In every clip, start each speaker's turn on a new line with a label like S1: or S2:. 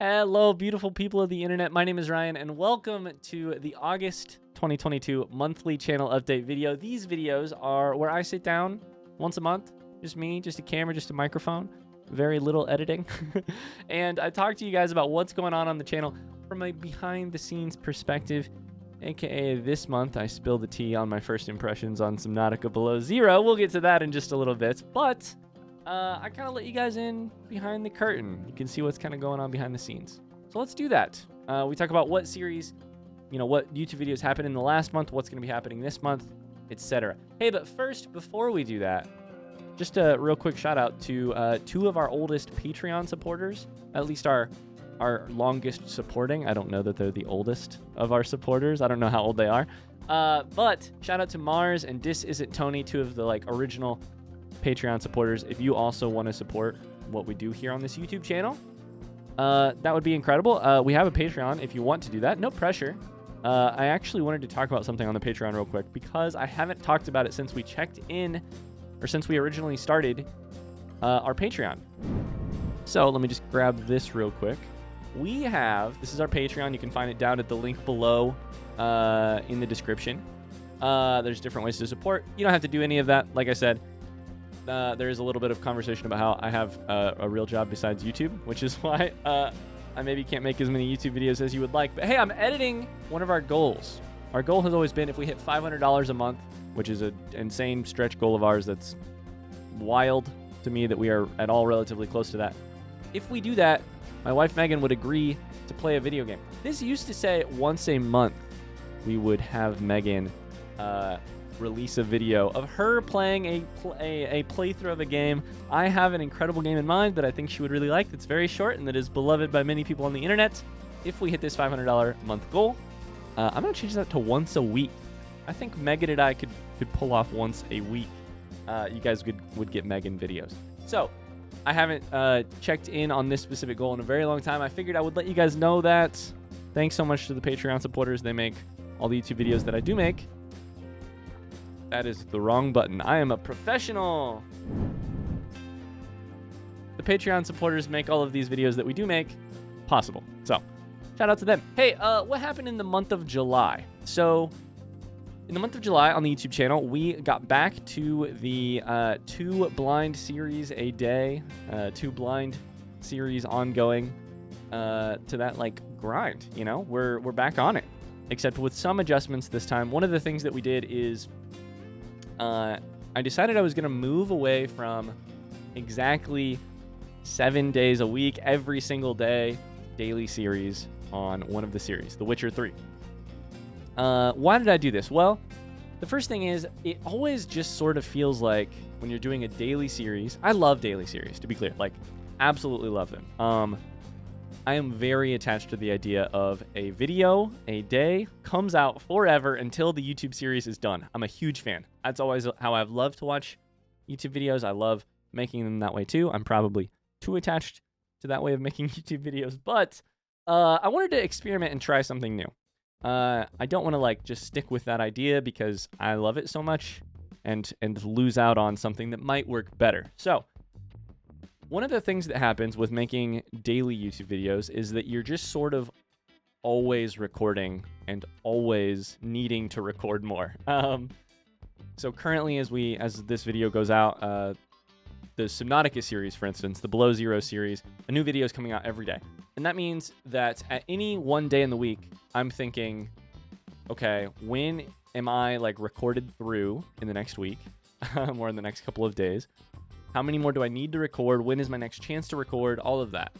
S1: Hello, beautiful people of the internet. My name is Ryan, and welcome to the August 2022 monthly channel update video. These videos are where I sit down once a month, just me, just a camera, just a microphone, very little editing, and I talk to you guys about what's going on the channel from a behind-the-scenes perspective, aka this month I spilled the tea on my first impressions on Subnautica Below Zero. We'll get to that in just a little bit, but I kind of let you guys in behind the curtain. You can see what's kind of going on behind the scenes. So let's do that. We talk about what series, what YouTube videos happened in the last month, what's going to be happening this month, etc. Hey, but first, before we do that, just a real quick shout out to two of our oldest Patreon supporters, at least our longest supporting. I don't know that they're the oldest of our supporters. I don't know how old they are. But shout out to Mars and Dis Isn't Tony, two of the original Patreon supporters. If you also want to support what we do here on this YouTube channel, that would be incredible. We have a Patreon if you want to do that. No pressure. I actually wanted to talk about something on the Patreon real quick because I haven't talked about it since we checked in, or since we originally started our Patreon. So let me just grab this real quick. This is our Patreon. You can find it down at the link below in the description. There's different ways to support. You don't have to do any of that. Like I said, there is a little bit of conversation about how I have a real job besides YouTube, which is why I maybe can't make as many YouTube videos as you would like. But hey, I'm editing one of our goals. Our goal has always been, if we hit $500 a month, which is an insane stretch goal of ours that's wild to me that we are at all relatively close to that. If we do that, my wife Megan would agree to play a video game. This used to say once a month we would have Megan release a video of her playing a playthrough of a game. I have an incredible game in mind that I think she would really like, that's very short and that is beloved by many people on the internet. If we hit this $500 month goal, I'm going to change that to once a week. I think Megan and I could pull off once a week. You guys would get Megan videos. So I haven't checked in on this specific goal in a very long time. I figured I would let you guys know that. Thanks so much to the Patreon supporters. They make all the YouTube videos that I do make. That is the wrong button. I am a professional. The Patreon supporters make all of these videos that we do make possible. So, shout out to them. Hey, what happened in the month of July? So, in the month of July on the YouTube channel, we got back to the 2 blind series a day, 2 blind series ongoing, to that grind. We're back on it, except with some adjustments this time. One of the things that we did is I decided I was going to move away from exactly 7 days a week, every single day, daily series on one of the series, The Witcher 3. Why did I do this? Well, the first thing is, it always just sort of feels like when you're doing a daily series, I love daily series, to be clear, absolutely love them. I am very attached to the idea of a video a day comes out forever until the YouTube series is done. I'm a huge fan. That's always how I've loved to watch YouTube videos. I love making them that way too. I'm probably too attached to that way of making YouTube videos, but I wanted to experiment and try something new. I don't want to just stick with that idea because I love it so much and lose out on something that might work better. So, one of the things that happens with making daily YouTube videos is that you're just sort of always recording and always needing to record more. So currently, as this video goes out, the Subnautica series, for instance, the Below Zero series, a new video is coming out every day. And that means that at any one day in the week, I'm thinking, okay, when am I recorded through in the next week or in the next couple of days? How many more do I need to record? When is my next chance to record? All of that.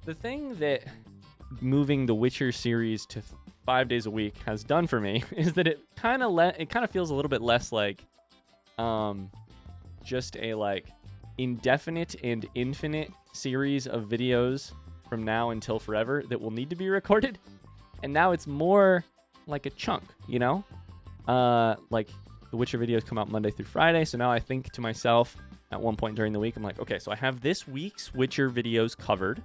S1: The thing that moving the Witcher series to 5 days a week has done for me is that it kind of feels a little bit less like just a indefinite and infinite series of videos from now until forever that will need to be recorded. And now it's more like a chunk, the Witcher videos come out Monday through Friday. So now I think to myself, at one point during the week, I'm like, okay, so I have this week's Witcher videos covered.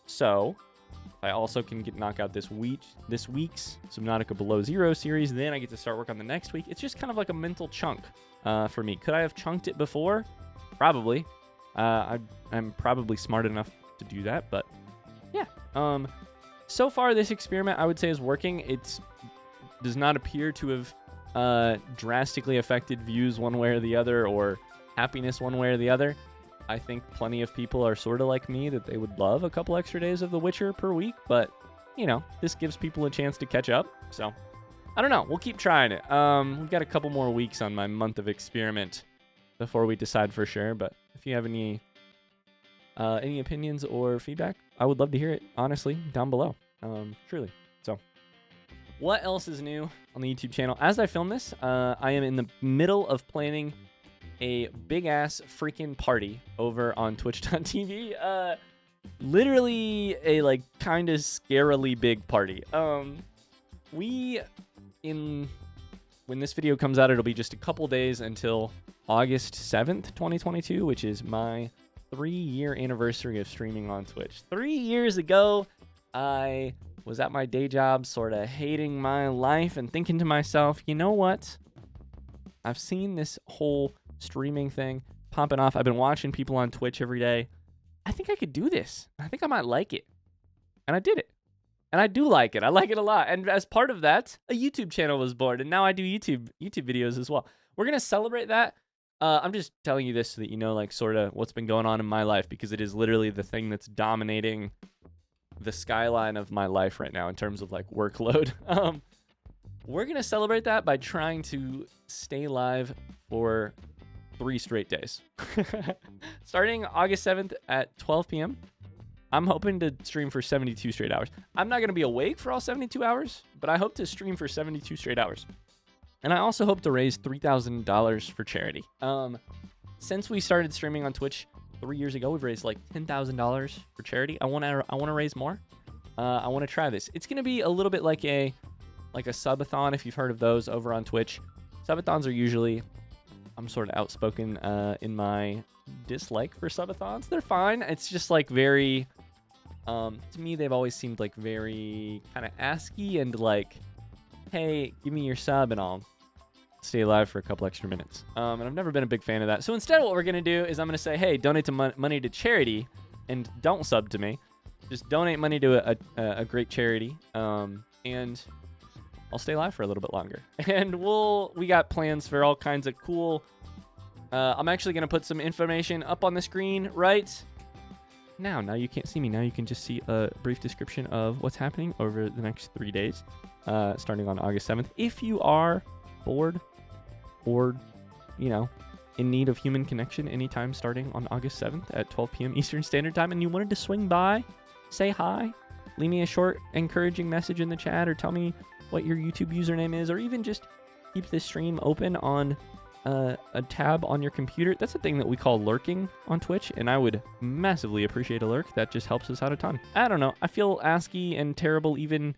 S1: So if I also can knock out this week's Subnautica Below Zero series, then I get to start work on the next week. It's just kind of like a mental chunk for me. Could I have chunked it before? Probably. I'm probably smart enough to do that, but yeah, So far, this experiment, I would say, is working. It does not appear to have drastically affected views one way or the other, or happiness one way or the other. I think plenty of people are sort of like me, that they would love a couple extra days of The Witcher per week, but, you know, this gives people a chance to catch up. So, I don't know. We'll keep trying it. We've got a couple more weeks on my month of experiment before we decide for sure, but if you have any opinions or feedback, I would love to hear it, honestly, down below. Truly. So, what else is new on the YouTube channel? As I film this, I am in the middle of planning a big-ass freaking party over on twitch.tv. Literally a, like, kind of scarily big party. When this video comes out, it'll be just a couple days until August 7th, 2022, which is my 3-year anniversary of streaming on Twitch. 3 years ago, I was at my day job, sort of hating my life and thinking to myself, you know what? I've seen this whole streaming thing popping off. I've been watching people on Twitch every day. I think I could do this. I think I might like it. And I did it. And I do like it. I like it a lot. And as part of that, a YouTube channel was born. And now I do YouTube videos as well. We're going to celebrate that. I'm just telling you this so that you know, like, sort of what's been going on in my life, because it is literally the thing that's dominating the skyline of my life right now in terms of, like, workload. We're going to celebrate that by trying to stay live for 3 straight days. Starting August 7th at 12 p.m. I'm hoping to stream for 72 straight hours. I'm not going to be awake for all 72 hours, but I hope to stream for 72 straight hours. And I also hope to raise $3,000 for charity. Since we started streaming on Twitch 3 years ago, we've raised like $10,000 for charity. I want to raise more. I want to try this. It's going to be a little bit like a subathon, if you've heard of those over on Twitch. Subathons are usually, I'm sort of outspoken in my dislike for subathons. They're fine. It's just like very, to me, they've always seemed like very kind of asky and like, hey, give me your sub and I'll stay alive for a couple extra minutes. And I've never been a big fan of that. So instead, what we're going to do is I'm going to say, hey, donate money to charity and don't sub to me. Just donate money to a great charity. And I'll stay live for a little bit longer. And we got plans for all kinds of cool. I'm actually going to put some information up on the screen right now. Now you can't see me. Now you can just see a brief description of what's happening over the next 3 days, starting on August 7th. If you are bored or, you know, in need of human connection anytime starting on August 7th at 12 p.m. Eastern Standard Time, and you wanted to swing by, say hi, leave me a short encouraging message in the chat, or tell me what your YouTube username is, or even just keep this stream open on a tab on your computer. That's a thing that we call lurking on Twitch, and I would massively appreciate a lurk. That just helps us out a ton. I don't know. I feel asky and terrible even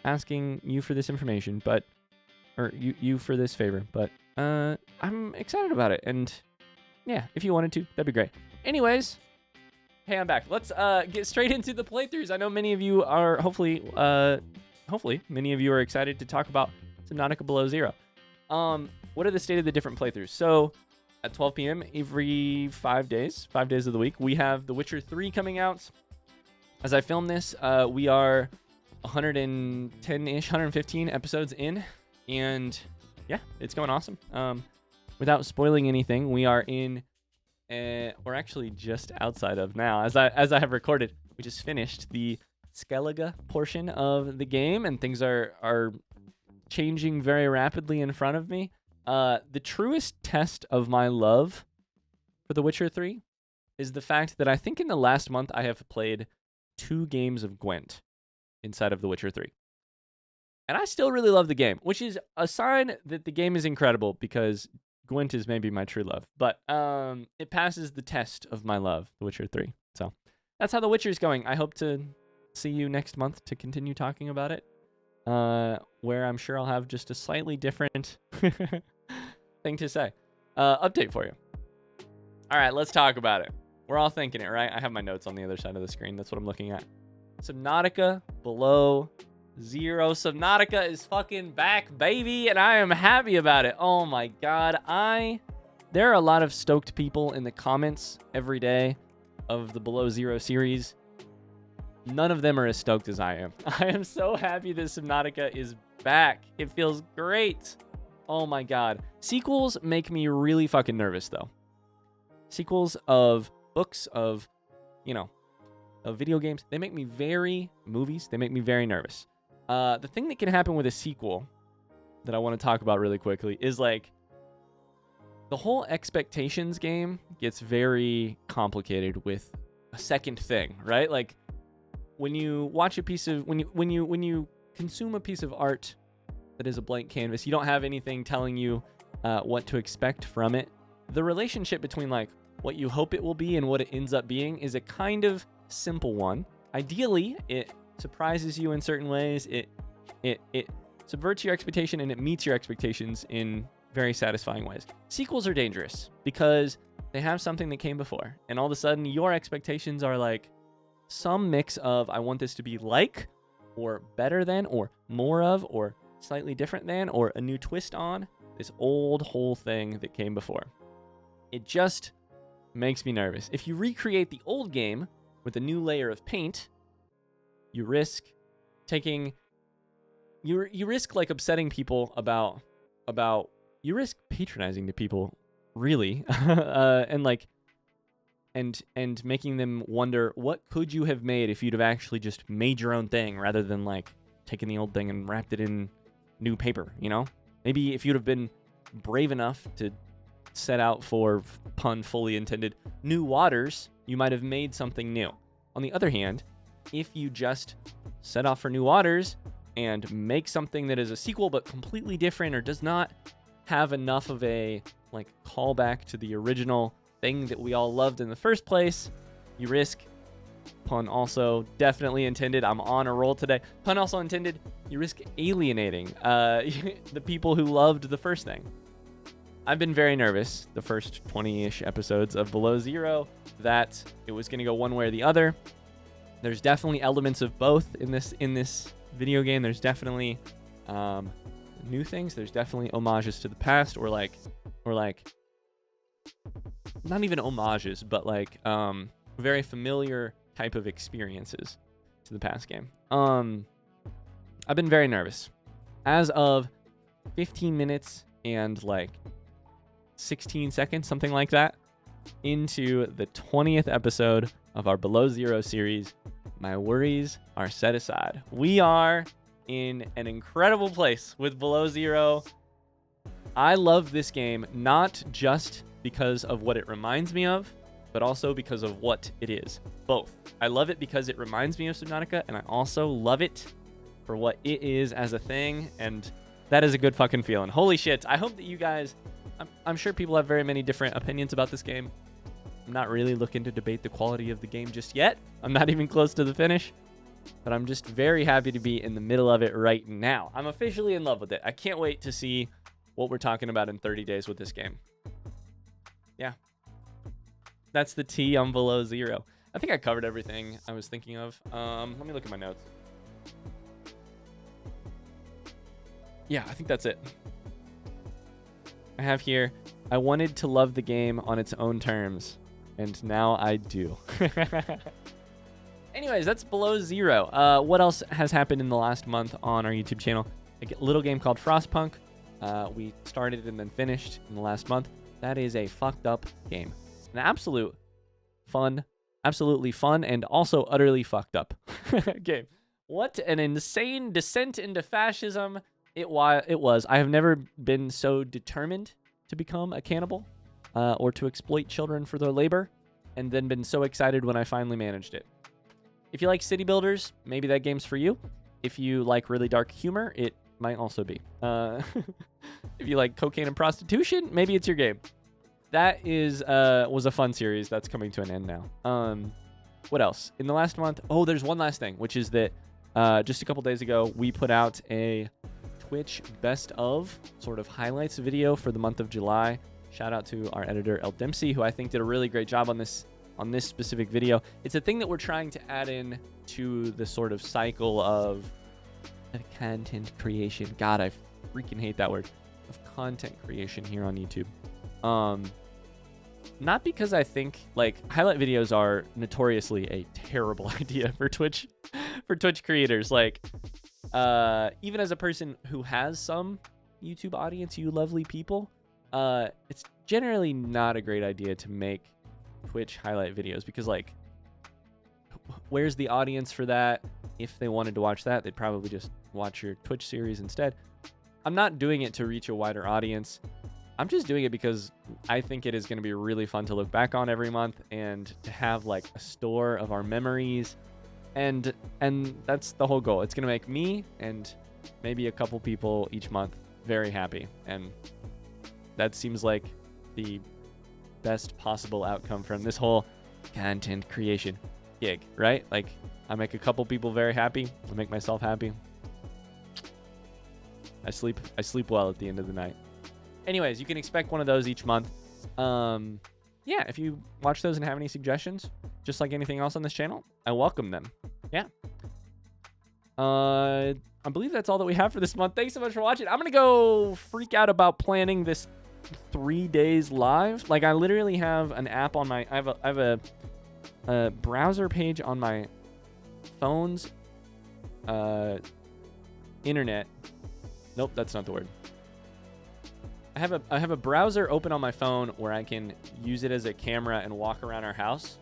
S1: asking you for this information, but, or you for this favor, but I'm excited about it. And yeah, if you wanted to, that'd be great. Anyways, hey, I'm back. Let's get straight into the playthroughs. I know many of you are hopefully many of you are excited to talk about Subnautica Below Zero. What are the state of the different playthroughs? So at 12 p.m. every 5 days of the week, we have The Witcher 3 coming out. As I film this, we are 110-ish, 115 episodes in, and yeah, it's going awesome. Without spoiling anything, we are in, we're actually just outside of now. As I have recorded, we just finished the Skellige portion of the game, and things are changing very rapidly in front of me. The truest test of my love for The Witcher 3 is the fact that I think in the last month I have played 2 games of Gwent inside of The Witcher 3. And I still really love the game, which is a sign that the game is incredible, because Gwent is maybe my true love. But it passes the test of my love, The Witcher 3. So that's how The Witcher is going. I hope to see you next month to continue talking about it, where I'm sure I'll have just a slightly different thing to say. Update for you. All right, let's talk about it. We're all thinking it, right? I have my notes on the other side of the screen. That's what I'm looking at. Subnautica Below Zero. Subnautica is fucking back, baby, and I am happy about it. Oh my god. There are a lot of stoked people in the comments every day of the Below Zero series. none of them are as stoked as I am. I am so happy that Subnautica is back. It feels great. Oh my god. Sequels make me really fucking nervous, though. Sequels of books, of, you know, of video games, they make me movies, they make me very nervous. The thing that can happen with a sequel that I want to talk about really quickly is, like, the whole expectations game gets very complicated with a second thing, right? Like, when you watch a piece of, when you consume a piece of art that is a blank canvas, you don't have anything telling you what to expect from it. The relationship between, like, what you hope it will be and what it ends up being is a kind of simple one. Ideally, it surprises you in certain ways. It subverts your expectation and it meets your expectations in very satisfying ways. Sequels are dangerous because they have something that came before, and all of a sudden your expectations are like some mix of I want this to be like, or better than, or more of, or slightly different than, or a new twist on this old whole thing that came before. It just makes me nervous. If you recreate the old game with a new layer of paint, you risk taking, you risk like upsetting people about you risk patronizing the people, really, and like and making them wonder what could you have made if you'd have actually just made your own thing rather than like taking the old thing and wrapped it in new paper, you know? Maybe if you'd have been brave enough to set out for, pun fully intended, new waters, you might have made something new. On the other hand, if you just set off for new waters and make something that is a sequel but completely different or does not have enough of a like callback to the original thing that we all loved in the first place, you risk, pun also definitely intended, I'm on a roll today, pun also intended, you risk alienating the people who loved the first thing. I've been very nervous the first 20-ish episodes of Below Zero that it was going to go one way or the other. There's definitely elements of both in this video game. There's definitely new things. There's definitely homages to the past, or like not even homages, but like very familiar type of experiences to the past game. I've been very nervous. As of 15 minutes and like 16 seconds, something like that, into the 20th episode of our Below Zero series, my worries are set aside. We are in an incredible place with Below Zero. I love this game not just because of what it reminds me of, but also because of what it is. Both. I love it because it reminds me of Subnautica, and I also love it for what it is as a thing, and that is a good fucking feeling. Holy shit. I hope that you guys, I'm sure people have very many different opinions about this game. I'm not really looking to debate the quality of the game just yet. I'm not even close to the finish, but I'm just very happy to be in the middle of it right now. I'm officially in love with it. I can't wait to see what we're talking about in 30 days with this game. Yeah. That's the tea on Below Zero. I think I covered everything I was thinking of. Let me look at my notes. Yeah, I think that's it. I have here, I wanted to love the game on its own terms, and now I do. Anyways, that's Below Zero. What else has happened in the last month on our YouTube channel? A little game called Frostpunk. We started and then finished in the last month. That is a fucked up game. An absolutely fun and also utterly fucked up game. What an insane descent into fascism it was. I have never been so determined to become a cannibal or to exploit children for their labor, and then been so excited when I finally managed it. If you like city builders, maybe that game's for you. If you like really dark humor, it might also be. If you like cocaine and prostitution, maybe it's your game. That was a fun series that's coming to an end now. What else? In the last month, there's one last thing, which is that just a couple days ago, we put out a Twitch best of sort of highlights video for the month of July. Shout out to our editor, El Dempsey, who I think did a really great job on this specific video. It's a thing that we're trying to add in to the sort of cycle of content creation. God, I freaking hate that word. Of content creation here on YouTube. Not because I think like highlight videos are notoriously a terrible idea for Twitch creators. Like even as a person who has some YouTube audience, you lovely people, it's generally not a great idea to make Twitch highlight videos because like where's the audience for that? If they wanted to watch that, they'd probably just watch your Twitch series instead. I'm not doing it to reach a wider audience. I'm just doing it because I think it is going to be really fun to look back on every month and to have like a store of our memories. And that's the whole goal. It's going to make me and maybe a couple people each month very happy. And that seems like the best possible outcome from this whole content creation gig, right? Like I make a couple people very happy. I make myself happy. I sleep well at the end of the night. Anyways, you can expect one of those each month. Yeah, if you watch those and have any suggestions, just like anything else on this channel, I welcome them. Yeah. I believe that's all that we have for this month. Thanks so much for watching. I'm going to go freak out about planning this 3 days live. Like I literally have an app on my, I have a browser page on my phone's internet. Nope, that's not the word. I have a browser open on my phone where I can use it as a camera and walk around our house.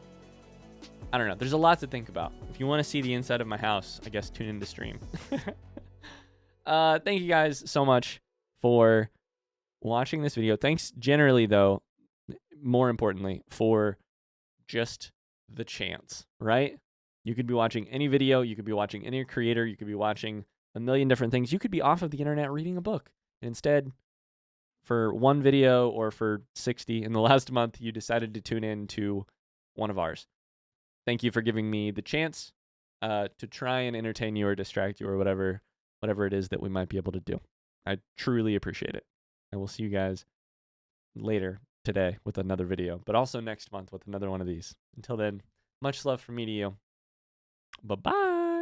S1: I don't know. There's a lot to think about. If you want to see the inside of my house, I guess tune in to stream. Thank you guys so much for watching this video. Thanks generally, though, more importantly, for just the chance, right? You could be watching any video. You could be watching any creator. You could be watching a million different things. You could be off of the internet reading a book. Instead, for one video or for 60 in the last month, you decided to tune in to one of ours. Thank you for giving me the chance to try and entertain you or distract you or whatever it is that we might be able to do. I truly appreciate it. I will see you guys later today with another video, but also next month with another one of these. Until then, much love from me to you. Bye-bye.